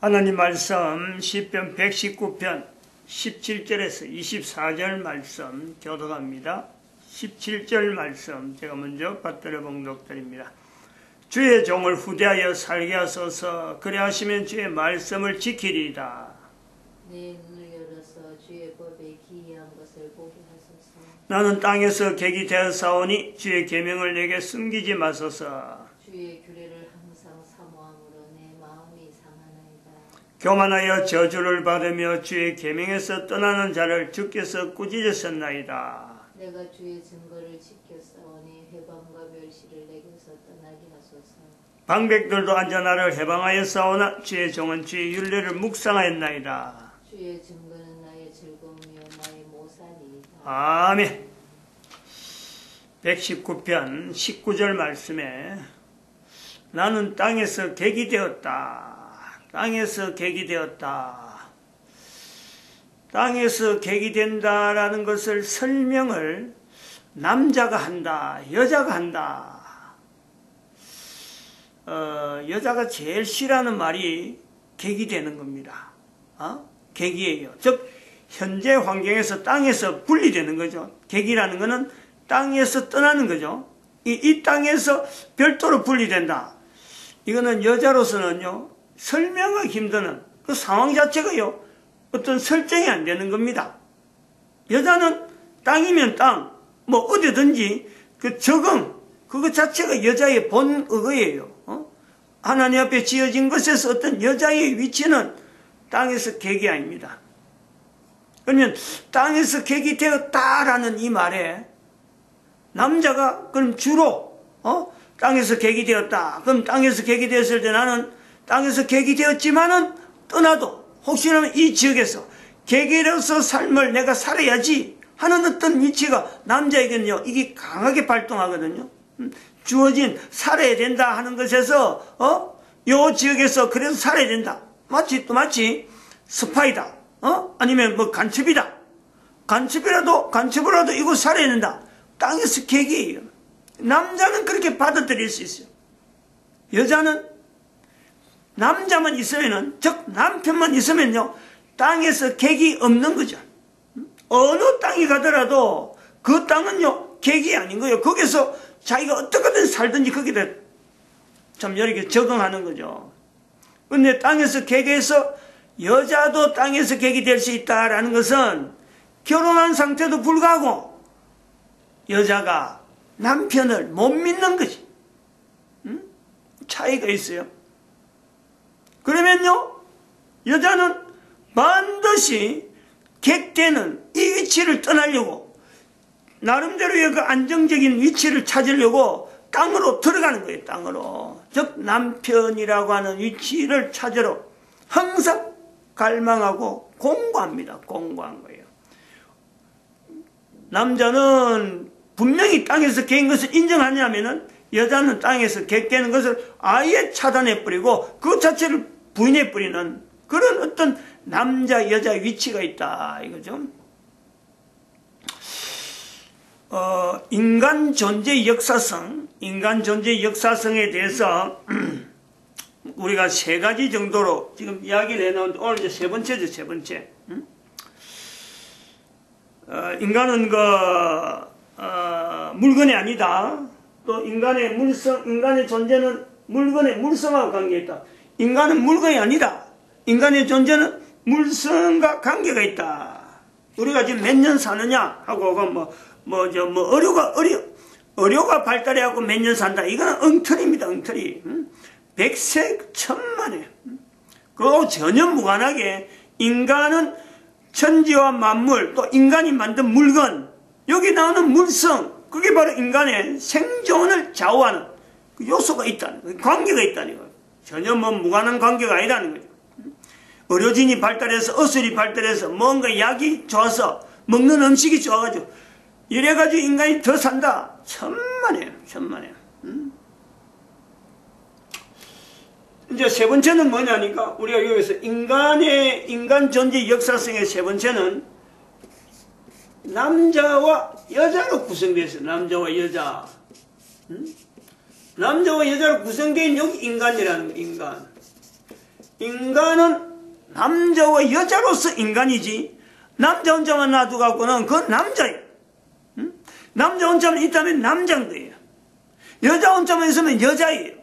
하나님 말씀 시편 119편 17절에서 24절 말씀 교독합니다. 17절 말씀 제가 먼저 받들어 봉독드립니다. 주의 종을 후대하여 살게 하소서. 그래 하시면 주의 말씀을 지키리이다. 내 눈을 열어서 주의 법에 기이한 것을 보게 하소서. 나는 땅에서 객이 되어 싸우니 주의 계명을 내게 숨기지 마소서. 주의 규례를 항상 사모함으로 내 마음이 상하나이다. 교만하여 저주를 받으며 주의 계명에서 떠나는 자를 주께서 꾸짖으셨나이다. 내가 주의 증거를 지켜 싸우니 해방과 멸시를 내게서 떠나게 하소서. 방백들도 앉아 나를 해방하여 싸우나 주의 종은 주의 율례를 묵상하였나이다. 주의 증거는 나의 즐거움이요 나의 모산이이다. 아멘. 119편 19절 말씀에 나는 땅에서 객이 되었다. 땅에서 객이 되었다. 땅에서 객이 된다라는 것을 설명을 남자가 한다, 여자가 한다. 여자가 제일 싫어하는 말이 객이 되는 겁니다. 객이에요. 즉 현재 환경에서 땅에서 분리되는 거죠. 객이라는 것은 땅에서 떠나는 거죠. 이 땅에서 별도로 분리된다. 이거는 여자로서는요, 설명하기 힘드는 그 상황 자체가요, 어떤 설정이 안 되는 겁니다. 여자는 땅이면 땅, 뭐 어디든지 그 적응, 그것 자체가 여자의 본의예요. 하나님 앞에 지어진 것에서 어떤 여자의 위치는 땅에서 객이 아닙니다. 그러면 땅에서 객이 되었다라는 이 말에 남자가 그럼 주로 땅에서 객이 되었다. 그럼 땅에서 객이 되었을 때 나는 땅에서 객이 되었지만은 떠나도 혹시나 이 지역에서 객으로서 삶을 내가 살아야지 하는 어떤 위치가 남자에게는요, 이게 강하게 발동하거든요. 주어진 살아야 된다 하는 것에서 요 지역에서 그래서 살아야 된다. 마치 스파이다. 아니면 뭐 간첩이다. 간첩이라도 이거 살아야 된다. 땅에서 객이에요. 남자는 그렇게 받아들일 수 있어요. 여자는 남자만 있으면은, 즉 남편만 있으면요, 땅에서 객이 없는 거죠. 어느 땅에 가더라도 그 땅은요, 객이 아닌 거예요. 거기서 자기가 어떻게든 살든지 거기다 참 이렇게 적응하는 거죠. 근데 땅에서 객에서 여자도 땅에서 객이 될 수 있다라는 것은 결혼한 상태도 불구하고 여자가 남편을 못 믿는 거지. 차이가 있어요. 그러면요, 여자는 반드시 객되는 이 위치를 떠나려고 나름대로의 그 안정적인 위치를 찾으려고 땅으로 들어가는 거예요. 땅으로. 즉 남편이라고 하는 위치를 찾으러 항상 갈망하고 공부합니다. 공부한 거예요. 남자는 분명히 땅에서 객인 것을 인정하냐면은 여자는 땅에서 객되는 것을 아예 차단해버리고 그 자체를 부인해버리는 그런 어떤 남자 여자 위치가 있다 이거죠. 인간 존재 역사성에 대해서 우리가 세 가지 정도로 지금 이야기를 해놓은데 오늘 이제 세 번째죠. 세 번째. 인간은 물건이 아니다. 또 인간의 존재는 물건의 물성하고 관계있다. 인간은 물건이 아니다. 인간의 존재는 물성과 관계가 있다. 우리가 지금 몇 년 사느냐 하고 의료가 발달해갖고 몇 년 산다. 이거는 엉터리입니다. 엉터리. 100세 천만에. 그리고 전혀 무관하게 인간은 천지와 만물 또 인간이 만든 물건 여기 나오는 물성 그게 바로 인간의 생존을 좌우하는 그 요소가 있다는 거예요. 관계가 있다는 거예요. 전혀 무관한 관계가 아니라는 거죠. 의료진이 발달해서 의술이 발달해서 뭔가 약이 좋아서 먹는 음식이 좋아가지고 이래가지고 인간이 더 산다. 천만에요. 이제 세 번째는 뭐냐니까 우리가 여기서 인간 존재 역사성의 세 번째는 남자와 여자로 구성되어 있어요. 남자와 여자. 남자와 여자로 구성된 여기 인간이라는 거, 인간. 인간은 남자와 여자로서 인간이지, 남자 혼자만 놔두고는 그건 남자예요. 응? 남자 혼자만 있다면 남자인 거예요. 여자 혼자만 있으면 여자예요.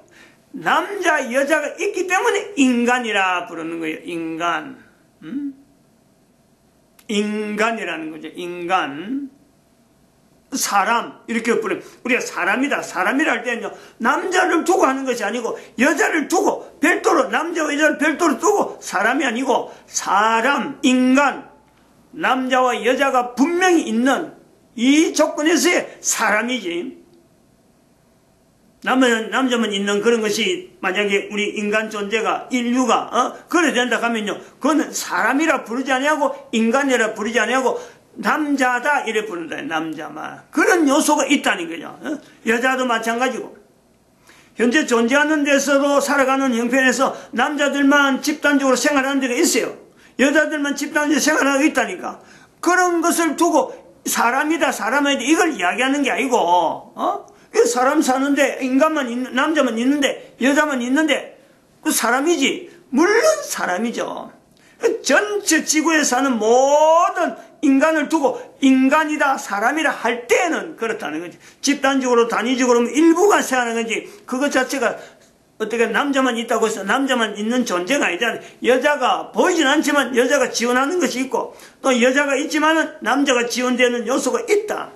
남자, 여자가 있기 때문에 인간이라 부르는 거예요. 인간. 인간이라는 거죠. 인간. 사람. 이렇게 부르면, 우리가 사람이다. 사람이라 할 때는요, 남자를 두고 하는 것이 아니고, 여자를 두고, 별도로, 남자와 여자를 별도로 두고, 사람이 아니고, 사람, 인간, 남자와 여자가 분명히 있는 이 조건에서의 사람이지. 남자만 있는 그런 것이 만약에 우리 인간 존재가 인류가 그래 된다 하면요, 그거는 사람이라 부르지 아니하고 인간이라 부르지 아니하고 남자다 이래 부른다. 남자만. 그런 요소가 있다는 거죠. 여자도 마찬가지고. 현재 존재하는 데서도 살아가는 형편에서 남자들만 집단적으로 생활하는 데가 있어요. 여자들만 집단적으로 생활하고 있다니까. 그런 것을 두고 사람이다 사람이다 이걸 이야기하는 게 아니고 사람 사는데 남자만 있는데 여자만 있는데 그 사람이지. 물론 사람이죠. 전체 지구에 사는 모든 인간을 두고 인간이다 사람이라 할 때는 그렇다는 거지. 집단적으로 단위적으로 일부가 생각하는 건지 그것 자체가 어떻게 남자만 있다고 해서 남자만 있는 존재가 아니잖아요. 여자가 보이진 않지만 여자가 지원하는 것이 있고 또 여자가 있지만은 남자가 지원되는 요소가 있다.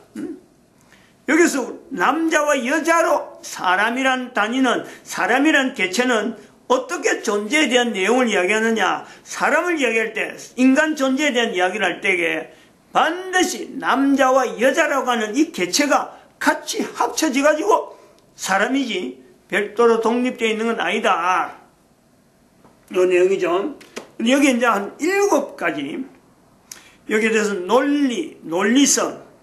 여기서 남자와 여자로 사람이란 단위는, 사람이란 개체는 어떻게 존재에 대한 내용을 이야기하느냐. 사람을 이야기할 때, 인간 존재에 대한 이야기를 할 때에 반드시 남자와 여자라고 하는 이 개체가 같이 합쳐져 가지고 사람이지 별도로 독립되어 있는 건 아니다. 이 내용이죠. 여기 이제 한 7가지 여기에 대해서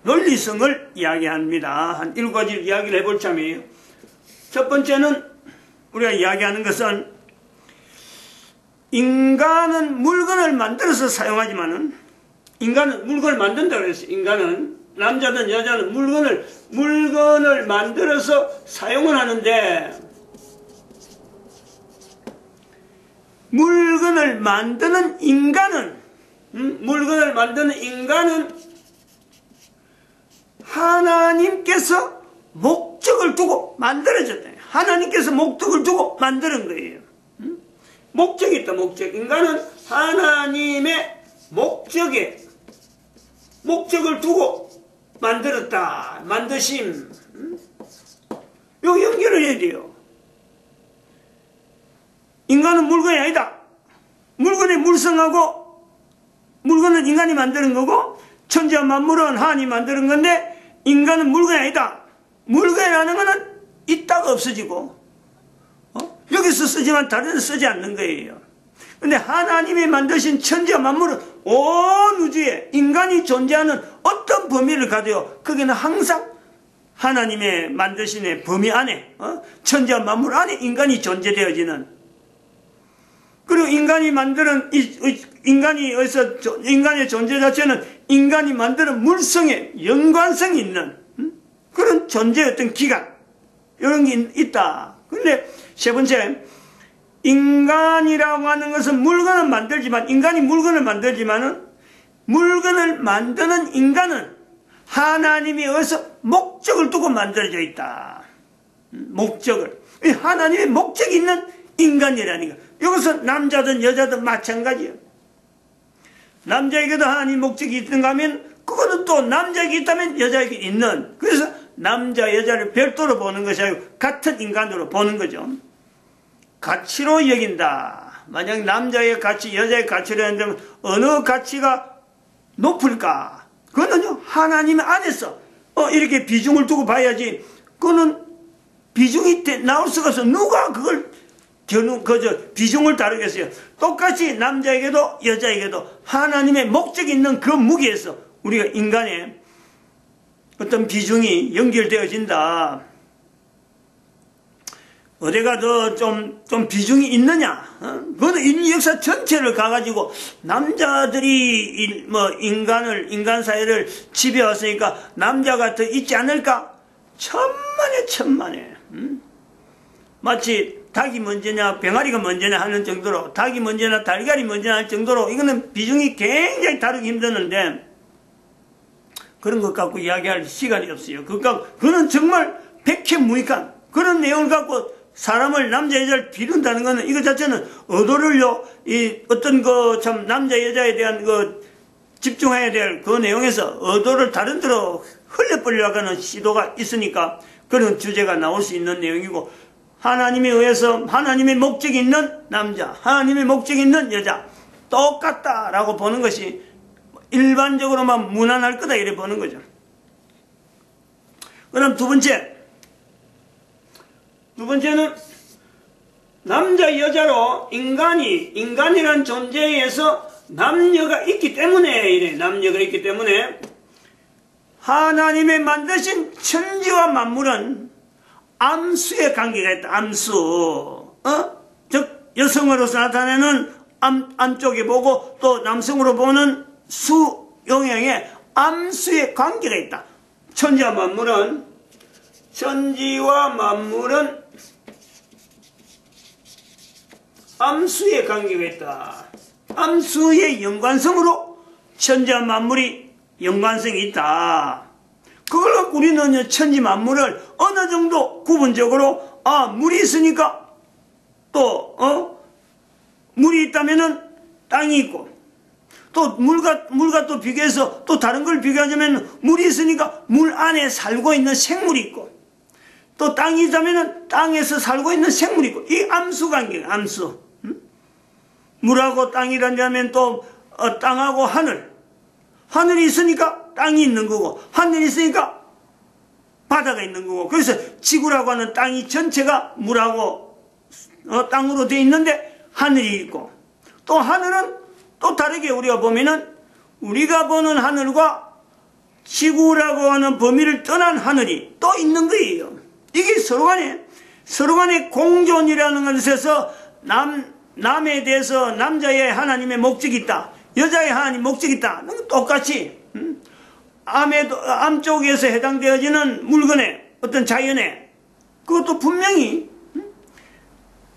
논리성을 이야기합니다. 한 7가지 이야기를 해볼 참이에요. 첫 번째는 우리가 이야기하는 것은 인간은 물건을 만들어서 사용하지만은 인간은 물건을 만든다고 그랬어요. 인간은 남자든 여자든 물건을 만들어서 사용을 하는데 물건을 만드는 인간은 하나님께서 목적을 두고 만들어졌다. 하나님께서 목적을 두고 만드는 거예요. 목적이 있다. 목적. 인간은 하나님의 목적을 두고 만들었다. 만드심. 요 연결을 해야 돼요. 인간은 물건이 아니다. 물건이 물성하고 물건은 인간이 만드는 거고 천지와 만물은 하나님이 만드는 건데 인간은 물건이 아니다. 물건이라는 거는 있다가 없어지고 여기서 쓰지만 다른 데서 쓰지 않는 거예요. 근데 하나님이 만드신 천지와 만물은 온 우주에 인간이 존재하는 어떤 범위를 가도요, 거기는 항상 하나님의 만드신의 범위 안에 천지와 만물 안에 인간이 존재되어지는, 그리고 인간이 만드는 인간의 존재 자체는 인간이 만드는 물성에 연관성이 있는 그런 존재의 어떤 기간 이런 게 있다. 그런데 세 번째, 인간이라고 하는 것은 물건을 만들지만 인간이 물건을 만들지만은 물건을 만드는 인간은 하나님이 의해서 목적을 두고 만들어져 있다. 목적을. 하나님의 목적이 있는 인간이라는 거. 이것은 남자든 여자든 마찬가지예요. 남자에게도 하나님 목적이 있는가 하면 그거는 또 남자에게 있다면 여자에게 있는, 그래서 남자 여자를 별도로 보는 것이 아니고 같은 인간으로 보는 거죠. 가치로 여긴다. 만약 남자의 가치 여자의 가치로 한다면 어느 가치가 높을까? 그거는요 하나님 안에서 이렇게 비중을 두고 봐야지. 그거는 비중이 나올 수가 없어. 누가 그걸 비중을 다루겠어요. 똑같이 남자에게도 여자에게도 하나님의 목적이 있는 그 무게에서 우리가 인간의 어떤 비중이 연결되어진다. 어디가 더 좀 비중이 있느냐? 그거는 인류 역사 전체를 가가지고 남자들이 인간 사회를 지배왔으니까 남자가 더 있지 않을까? 천만에. 마치 닭이 먼저냐 병아리가 먼저냐 하는 정도로, 닭이 먼저냐 달걀이 먼저냐 할 정도로 이거는 비중이 굉장히 다루기 힘드는데 그런 것 갖고 이야기할 시간이 없어요. 그거는 정말 백해무익한 그런 내용을 갖고 사람을 남자 여자를 비른다는 거는 이거 자체는 의도를요, 이 어떤 그 참 남자 여자에 대한 그 집중해야 될 그 내용에서 의도를 다른 데로 흘려버리려고 하는 시도가 있으니까 그런 주제가 나올 수 있는 내용이고, 하나님에 의해서 하나님의 목적이 있는 남자, 하나님의 목적이 있는 여자 똑같다라고 보는 것이 일반적으로만 무난할 거다 이래 보는 거죠. 그럼 두 번째는 남자 여자로 인간이란 존재에서 남녀가 있기 때문에 이래, 남녀가 있기 때문에 하나님의 만드신 천지와 만물은 암수의 관계가 있다. 암수, 즉 여성으로서 나타내는 암쪽에 보고 또 남성으로 보는 수 영향에 암수의 관계가 있다. 천지와 만물은 암수의 관계가 있다. 암수의 연관성으로 천지와 만물이 연관성이 있다. 그걸 갖고 우리는 천지 만물을 어느 정도 구분적으로 물이 있으니까 또 물이 있다면은 땅이 있고, 또 물과 또 비교해서 또 다른 걸 비교하자면 물이 있으니까 물 안에 살고 있는 생물이 있고, 또 땅이 있다면은 땅에서 살고 있는 생물이 있고, 이 암수 관계가 암수. 물하고 땅이라면 또 땅하고 하늘이 있으니까 땅이 있는 거고, 하늘이 있으니까 바다가 있는 거고, 그래서 지구라고 하는 땅이 전체가 물하고 땅으로 되어 있는데 하늘이 있고, 또 하늘은 또 다르게 우리가 보면은 우리가 보는 하늘과 지구라고 하는 범위를 떠난 하늘이 또 있는 거예요. 이게 서로 간의 공존이라는 것에서 남에 대해서 남자의 하나님의 목적이 있다, 여자의 하나님 목적이 있다. 똑같이 암 쪽에서 해당되어지는 물건에 어떤 자연에 그것도 분명히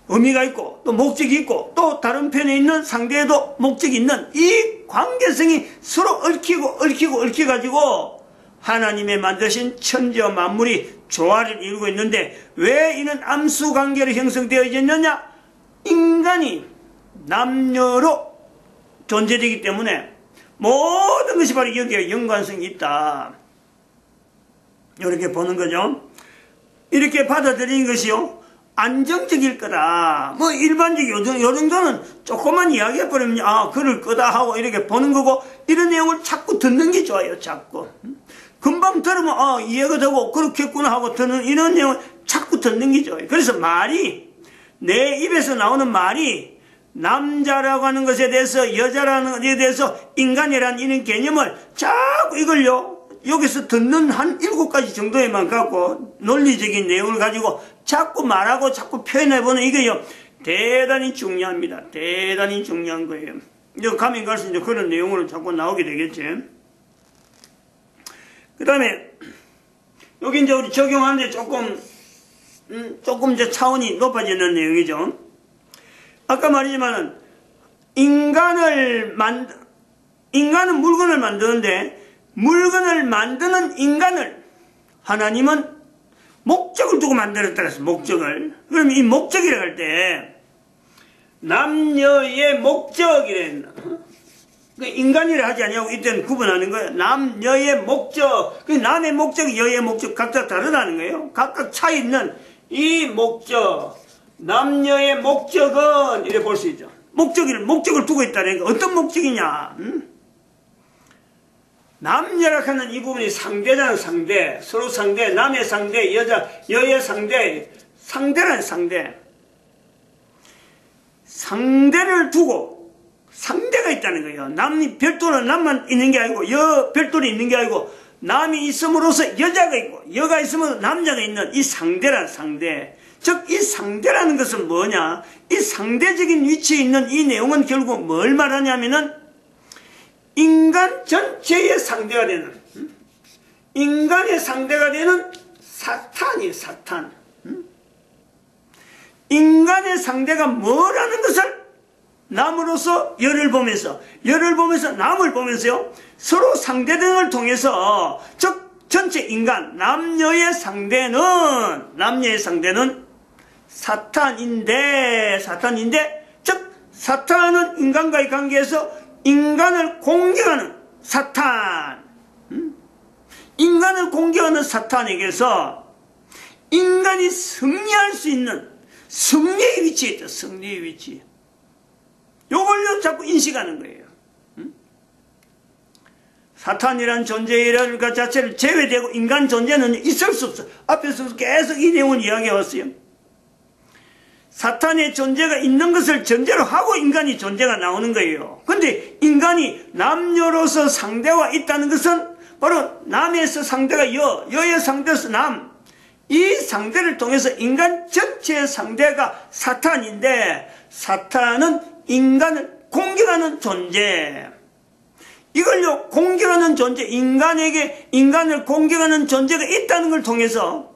의미가 있고 또 목적이 있고, 또 다른 편에 있는 상대에도 목적이 있는 이 관계성이 서로 얽혀가지고 하나님의 만드신 천지와 만물이 조화를 이루고 있는데, 왜 이런 암수 관계로 형성되어 있느냐? 인간이 남녀로 존재되기 때문에 모든 것이 바로 여기에 연관성이 있다. 이렇게 보는 거죠. 이렇게 받아들이는 것이요, 안정적일 거다. 뭐 일반적인 요 정도는 조금만 이야기해버리면 그럴 거다 하고 이렇게 보는 거고, 이런 내용을 자꾸 듣는 게 좋아요. 자꾸 금방 들으면 이해가 되고 그렇겠구나 하고 듣는 이런 내용을 자꾸 듣는 게 좋아요. 그래서 내 입에서 나오는 말이 남자라고 하는 것에 대해서, 여자라는 것에 대해서, 인간이라는 이런 개념을 자꾸 이걸요, 여기서 듣는 한 7가지 정도에만 갖고 논리적인 내용을 가지고 자꾸 말하고 자꾸 표현해보는 이게요, 대단히 중요합니다. 대단히 중요한 거예요. 이제 가면 갈수록 이제 그런 내용으로 자꾸 나오게 되겠지. 그 다음에 여기 이제 우리 적용하는데 조금 이제 차원이 높아지는 내용이죠. 아까 말했지만은 인간은 물건을 만드는데, 물건을 만드는 인간을 하나님은 목적을 두고 만들었다 그랬어. 목적을. 그럼 이 목적이라고 할 때 남녀의 목적이라 했나? 인간이라 하지 않냐고 이때는 구분하는 거예요. 남녀의 목적. 남의 목적, 여의 목적 각자 다르다는 거예요. 각각 차이 있는 이 목적, 남녀의 목적은 이래 볼 수 있죠. 목적을 두고 있다는 거. 어떤 목적이냐? 남녀라 하는 이 부분이 상대잖아. 상대. 서로 상대. 남의 상대, 여의 상대. 상대란 상대. 상대를 두고 상대가 있다는 거예요. 남이 별도는 남만 있는 게 아니고 별도는 있는 게 아니고, 남이 있음으로써 여자가 있고 여가 있으면 남자가 있는 이 상대란 상대. 즉 이 상대라는 것은 뭐냐? 이 상대적인 위치에 있는 이 내용은 결국 뭘 말하냐면은 인간 전체의 상대가 되는, 인간의 상대가 되는 사탄이에요. 사탄. 인간의 상대가 뭐라는 것을 남으로서 열을 보면서 남을 보면서요, 서로 상대등을 통해서, 즉 전체 인간 남녀의 상대는 사탄인데, 즉 사탄은 인간과의 관계에서 인간을 공격하는 사탄, 인간을 공격하는 사탄에게서 인간이 승리할 수 있는 승리의 위치에 있다. 승리의 위치. 요걸로 자꾸 인식하는 거예요. 사탄이란 존재의 것 자체를 제외되고 인간 존재는 있을 수 없어. 앞에서 계속 이 내용을 이야기해 왔어요. 사탄의 존재가 있는 것을 전제로 하고 인간이 존재가 나오는 거예요. 근데 인간이 남녀로서 상대가 있다는 것은 바로 남에서 상대가 여의 상대에서 남, 이 상대를 통해서 인간 전체의 상대가 사탄인데, 사탄은 인간을 공격하는 존재, 이걸요, 공격하는 존재, 인간을 공격하는 존재가 있다는 걸 통해서,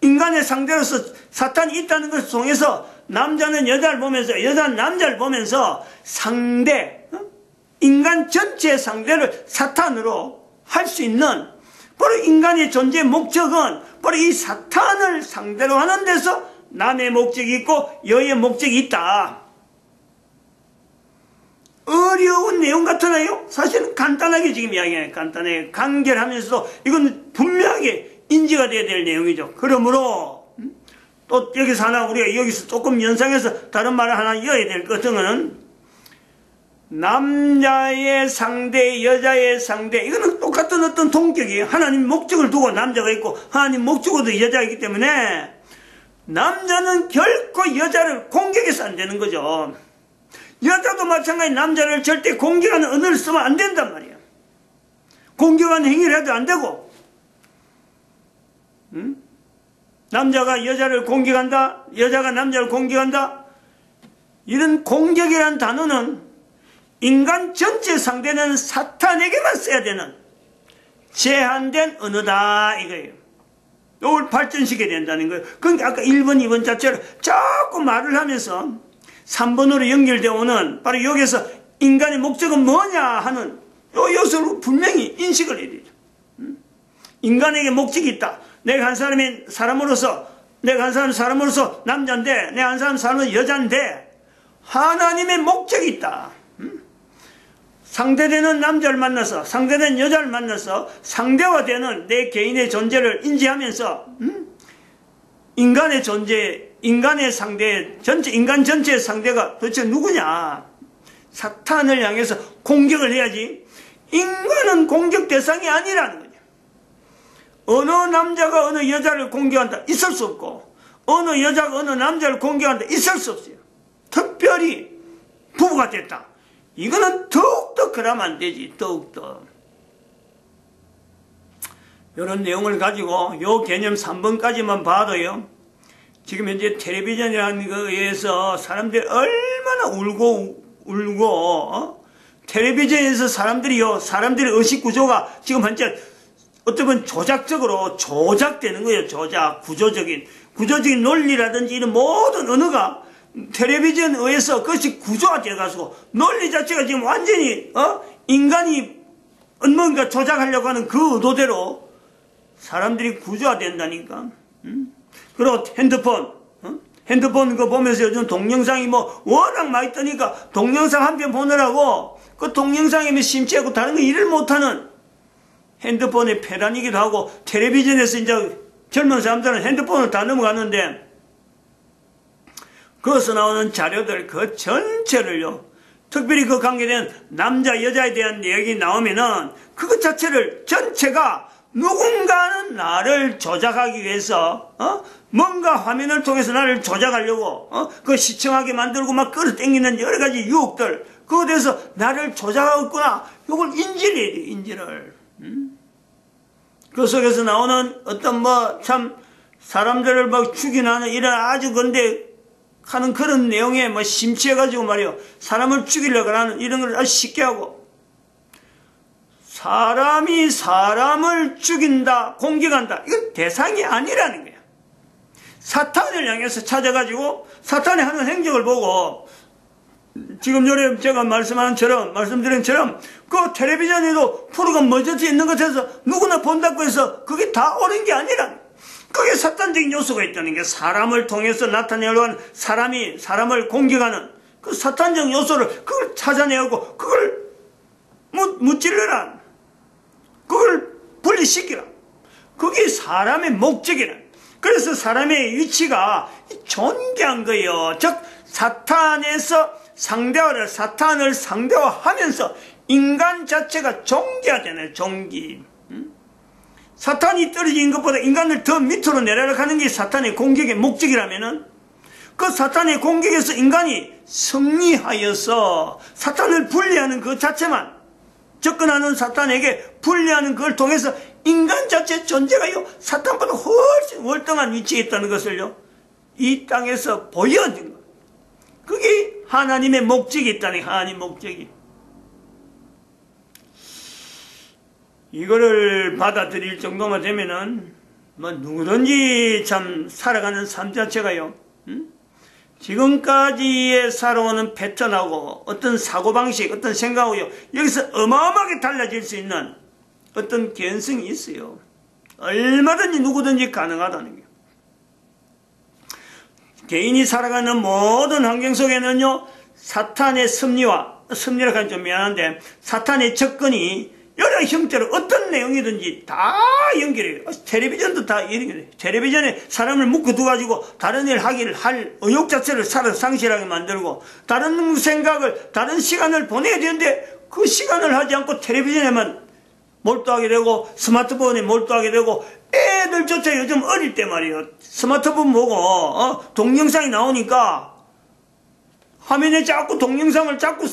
인간의 상대로서 사탄이 있다는 것을 통해서 남자는 여자를 보면서, 여자는 남자를 보면서 상대, 인간 전체의 상대를 사탄으로 할 수 있는, 바로 인간의 존재의 목적은 바로 이 사탄을 상대로 하는 데서 남의 목적이 있고 여의 목적이 있다. 어려운 내용 같으나요? 사실은 간단하게 지금 이야기해요. 간단하게 간결하면서도 이건 분명하게 인지가 돼야 될 내용이죠. 그러므로 또 여기서 하나 우리가 여기서 조금 연상해서 다른 말을 하나 이어야 될 것은, 남자의 상대, 여자의 상대, 이거는 똑같은 어떤 동격이에요. 하나님 목적을 두고 남자가 있고 하나님 목적으로 여자가 있기 때문에 남자는 결코 여자를 공격해서 안 되는 거죠. 여자도 마찬가지 남자를 절대 공격하는 언어를 쓰면 안 된단 말이에요. 공격하는 행위를 해도 안 되고, 남자가 여자를 공격한다, 여자가 남자를 공격한다, 이런 공격이라는 단어는 인간 전체 상대는 사탄에게만 써야 되는 제한된 언어다 이거예요. 이걸 발전시켜야 된다는 거예요. 그러니까 아까 1번, 2번 자체를 자꾸 말을 하면서 3번으로 연결되어 오는, 바로 여기서 인간의 목적은 뭐냐 하는 요 요소를 분명히 인식을 해야 되죠. 인간에게 목적이 있다. 내가 한 사람이 사람으로서, 내가 한 사람은 사람으로서 남자인데, 내가 한 사람은 사람은 여자인데, 하나님의 목적이 있다. 상대되는 남자를 만나서, 상대되는 여자를 만나서 상대와 되는 내 개인의 존재를 인지하면서, 인간의 존재, 인간의 상대, 인간 전체의 상대가 도대체 누구냐? 사탄을 향해서 공격을 해야지, 인간은 공격 대상이 아니라는 거죠. 어느 남자가 어느 여자를 공격한다, 있을 수 없고, 어느 여자가 어느 남자를 공격한다, 있을 수 없어요. 특별히 부부가 됐다, 이거는 더욱더 그러면 안 되지. 더욱더 이런 내용을 가지고 요 개념 3번까지만 봐도요, 지금 현재 텔레비전이라는 거에 의해서 사람들이 얼마나 울고 텔레비전에서 사람들의 의식 구조가 지금 현재 어쩌면 조작적으로 조작되는 거예요. 구조적인 논리라든지 이런 모든 언어가 텔레비전에 의해서 그것이 구조화되어가지고 논리 자체가 지금 완전히 인간이 뭔가 조작하려고 하는 그 의도대로 사람들이 구조화된다니까. 그리고 핸드폰 그거 보면서 요즘 동영상이 뭐 워낙 많이 뜨니까 동영상 한 편 보느라고 그 동영상에 심취하고 다른 거 일을 못하는, 핸드폰의 폐단이기도 하고, 텔레비전에서 이제 젊은 사람들은 핸드폰을 다 넘어가는데, 거기서 나오는 자료들 그 전체를요, 특별히 그 관계된 남자 여자에 대한 내용이 나오면은 그것 자체를 전체가 누군가는 나를 조작하기 위해서 뭔가 화면을 통해서 나를 조작하려고 그 시청하게 만들고 막 끌어당기는 여러 가지 유혹들, 그거에 대해서 나를 조작하고 있구나, 이걸 인지를 해야 돼. 인지를. 그 속에서 나오는 어떤 참 사람들을 막 죽이나는 이런 아주 근데 하는 그런 내용에 심취해가지고 말이요, 사람을 죽이려고 하는 이런 걸 아주 쉽게 하고, 사람이 사람을 죽인다, 공격한다, 이건 대상이 아니라는 거야. 사탄을 향해서 찾아가지고 사탄이 하는 행적을 보고 지금 전에 제가 말씀드린 처럼 그 텔레비전에도 프로가 먼저지 있는 것에서 누구나 본다고 해서 그게 다 옳은 게 아니라 그게 사탄적인 요소가 있다는 게 사람을 통해서 나타내려고 하는 사람을 공격하는 그 사탄적 요소를 그걸 찾아내고 그걸 무찔러라. 그걸 분리시키라. 그게 사람의 목적이라. 그래서 사람의 위치가 존귀한 거예요. 즉 사탄을 상대화하면서 인간 자체가 존귀하잖아요. 존귀. 사탄이 떨어진 것보다 인간을 더 밑으로 내려가는 게 사탄의 공격의 목적이라면은 그 사탄의 공격에서 인간이 승리하여서 사탄을 분리하는 그 자체만 접근하는 사탄에게 분리하는 그걸 통해서 인간 자체 존재가요 사탄보다 훨씬 월등한 위치에 있다는 것을요 이 땅에서 보여준 것. 그게 하나님의 목적이 있다는 하나님 목적이. 이거를 받아들일 정도만 되면은 뭐 누구든지 참 살아가는 삶 자체가요 지금까지의 살아오는 패턴하고 어떤 사고방식 어떤 생각하고요 여기서 어마어마하게 달라질 수 있는 어떤 개연성이 있어요. 얼마든지 누구든지 가능하다는 게. 개인이 살아가는 모든 환경 속에는요 사탄의 섭리라고 하면 좀 미안한데 사탄의 접근이 여러 형태로 어떤 내용이든지 다 연결해요. 텔레비전도 다 연결해요. 텔레비전에 사람을 묶어두가지고 다른 일 하기를 할 의욕 자체를 상실하게 만들고 다른 생각을 다른 시간을 보내야 되는데 그 시간을 하지 않고 텔레비전에만 몰두하게 되고 스마트폰에 몰두하게 되고 애들조차 요즘 어릴 때 말이에요. 스마트폰 보고 동영상이 나오니까 화면에 자꾸 동영상을 자꾸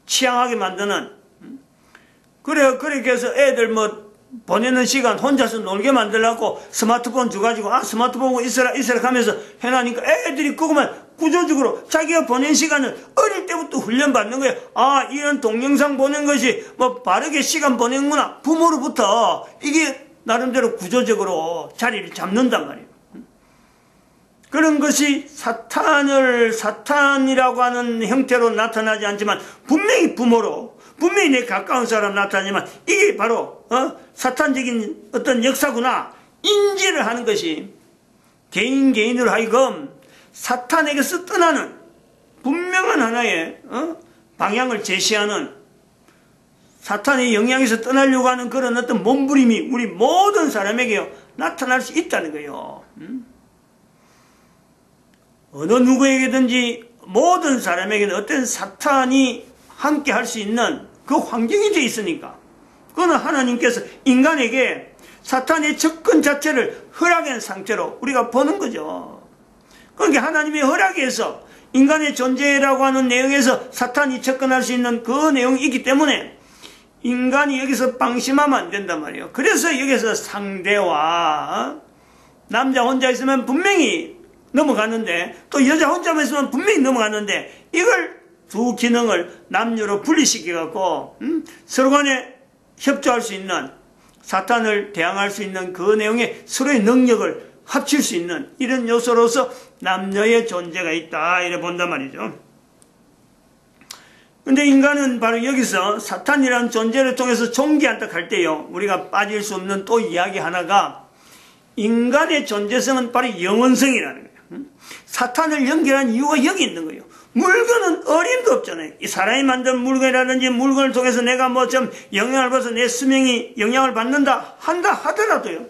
취향하게 만드는 그렇게 해서 애들 보내는 시간 혼자서 놀게 만들려고 스마트폰 줘가지고 스마트폰 보고 있으라 하면서 해놔니까 애들이 그것만 구조적으로 자기가 보낸 시간을 어릴 때부터 훈련받는 거예요. 이런 동영상 보는 것이 바르게 시간 보내는구나. 부모로부터 이게 나름대로 구조적으로 자리를 잡는단 말이에요. 그런 것이 사탄이라고 하는 형태로 나타나지 않지만 분명히 부모로 분명히 내 가까운 사람 나타나지만 이게 바로 사탄적인 어떤 역사구나 인지를 하는 것이 개인으로 하여금 사탄에게서 떠나는 분명한 하나의 방향을 제시하는 사탄의 영향에서 떠나려고 하는 그런 어떤 몸부림이 우리 모든 사람에게 나타날 수 있다는 거예요. 어느 누구에게든지 모든 사람에게는 어떤 사탄이 함께 할 수 있는 그 환경이 되어 있으니까 그거는 하나님께서 인간에게 사탄의 접근 자체를 허락한 상태로 우리가 보는 거죠. 그러니까 하나님의 허락에서 인간의 존재라고 하는 내용에서 사탄이 접근할 수 있는 그 내용이 있기 때문에 인간이 여기서 방심하면 안 된단 말이에요. 그래서 여기서 상대와 남자 혼자 있으면 분명히 넘어갔는데 또 여자 혼자만 있으면 분명히 넘어갔는데 이걸 두 기능을 남녀로 분리시켜갖고 서로 간에 협조할 수 있는 사탄을 대항할 수 있는 그 내용에 서로의 능력을 합칠 수 있는 이런 요소로서 남녀의 존재가 있다 이래 본단 말이죠. 근데 인간은 바로 여기서 사탄이라는 존재를 통해서 존귀한다 할 때요 우리가 빠질 수 없는 또 이야기 하나가 인간의 존재성은 바로 영원성이라는 거예요. 사탄을 연결한 이유가 여기 있는 거예요. 물건은 어림도 없잖아요. 이 사람이 만든 물건이라든지 물건을 통해서 내가 좀 영향을 받아서 내 수명이 영향을 받는다 한다 하더라도요.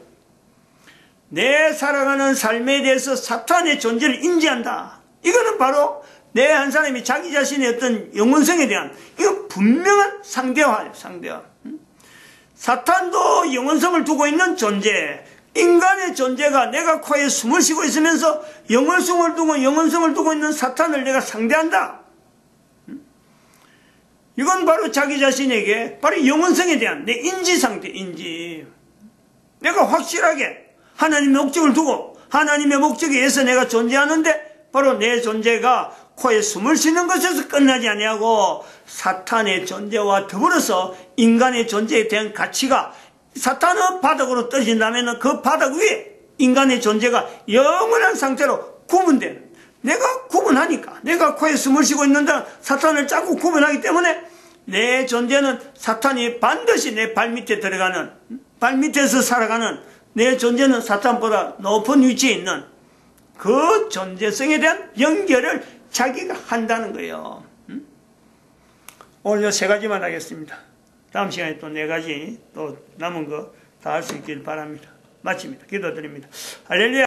내 살아가는 삶에 대해서 사탄의 존재를 인지한다. 이거는 바로 내 한 사람이 자기 자신의 어떤 영원성에 대한 이거 분명한 상대화예요. 상대화. 사탄도 영원성을 두고 있는 존재. 인간의 존재가 내가 코에 숨을 쉬고 있으면서 영원성을 두고 있는 사탄을 내가 상대한다. 이건 바로 자기 자신에게 바로 영원성에 대한 내 인지 상태, 인지. 내가 확실하게 하나님의 목적을 두고 하나님의 목적에 의해서 내가 존재하는데 바로 내 존재가 코에 숨을 쉬는 것에서 끝나지 아니하고 사탄의 존재와 더불어서 인간의 존재에 대한 가치가 사탄은 바닥으로 떨어진다면 그 바닥 위에 인간의 존재가 영원한 상태로 구분되는, 내가 구분하니까, 내가 코에 숨을 쉬고 있는데 사탄을 자꾸 구분하기 때문에 내 존재는 사탄이 반드시 내 발밑에 들어가는, 발밑에서 살아가는, 내 존재는 사탄보다 높은 위치에 있는 그 존재성에 대한 연결을 자기가 한다는 거예요. 오늘 3가지만 하겠습니다. 다음 시간에 또 4가지 또 남은 거 다 할 수 있길 바랍니다. 마칩니다. 기도드립니다. 할렐루야.